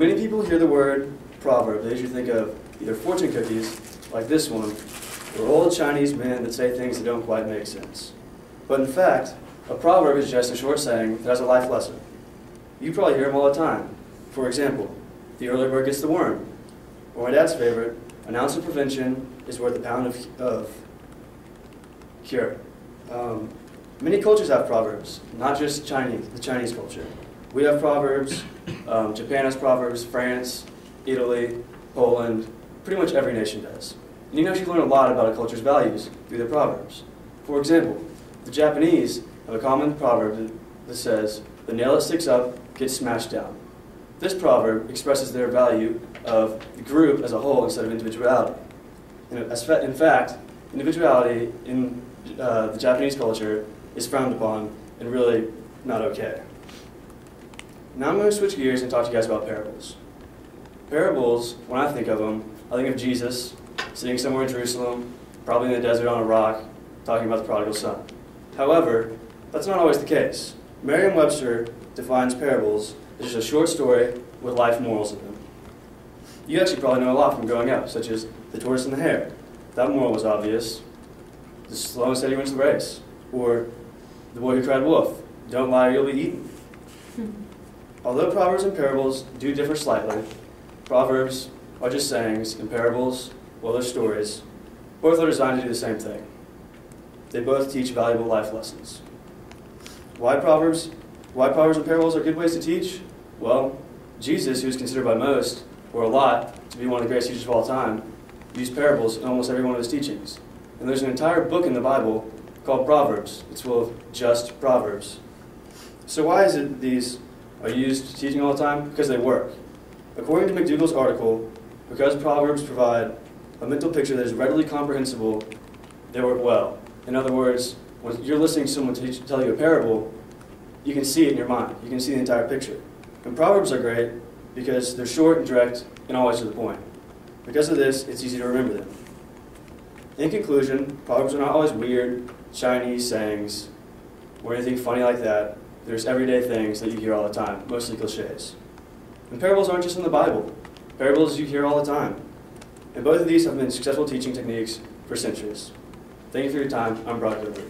many people hear the word proverb, they usually think of either fortune cookies, like this one, or old Chinese men that say things that don't quite make sense. But in fact, a proverb is just a short saying that has a life lesson. You probably hear them all the time. For example, the early bird gets the worm. Or my dad's favorite, an ounce of prevention is worth a pound of cure. Many cultures have proverbs, not just the Chinese culture. We have proverbs, Japan has proverbs, France, Italy, Poland, pretty much every nation does. And you can actually learn a lot about a culture's values through their proverbs. For example, the Japanese have a common proverb that says, "The nail that sticks up gets smashed down." This proverb expresses their value of the group as a whole instead of individuality. In fact, individuality in the Japanese culture is frowned upon and really not okay. Now I'm going to switch gears and talk to you guys about parables. Parables, when I think of them, I think of Jesus sitting somewhere in Jerusalem, probably in the desert on a rock, talking about the prodigal son. However, that's not always the case. Merriam-Webster defines parables as just a short story with life morals in them. You actually probably know a lot from growing up, such as the tortoise and the hare. That moral was obvious. The slow and steady wins the race. Or the boy who cried wolf, don't lie or you'll be eaten. Although proverbs and parables do differ slightly, proverbs are just sayings, and parables, well, they're stories. Both are designed to do the same thing. They both teach valuable life lessons. Why proverbs and parables are good ways to teach? Well, Jesus, who is considered by most, or a lot, to be one of the greatest teachers of all time, used parables in almost every one of his teachings. And there's an entire book in the Bible called Proverbs. It's full of just proverbs. So why is it these are used teaching all the time? Because they work. According to McDougall's article, because proverbs provide a mental picture that is readily comprehensible, they work well. In other words, when you're listening to someone tell you a parable, you can see it in your mind. You can see the entire picture. And proverbs are great because they're short and direct and always to the point. Because of this, it's easy to remember them. In conclusion, proverbs are not always weird, Chinese sayings or anything funny like that. There's everyday things that you hear all the time, mostly cliches. And parables aren't just in the Bible. Parables you hear all the time. And both of these have been successful teaching techniques for centuries. Thank you for your time. I'm Brock Gilbert.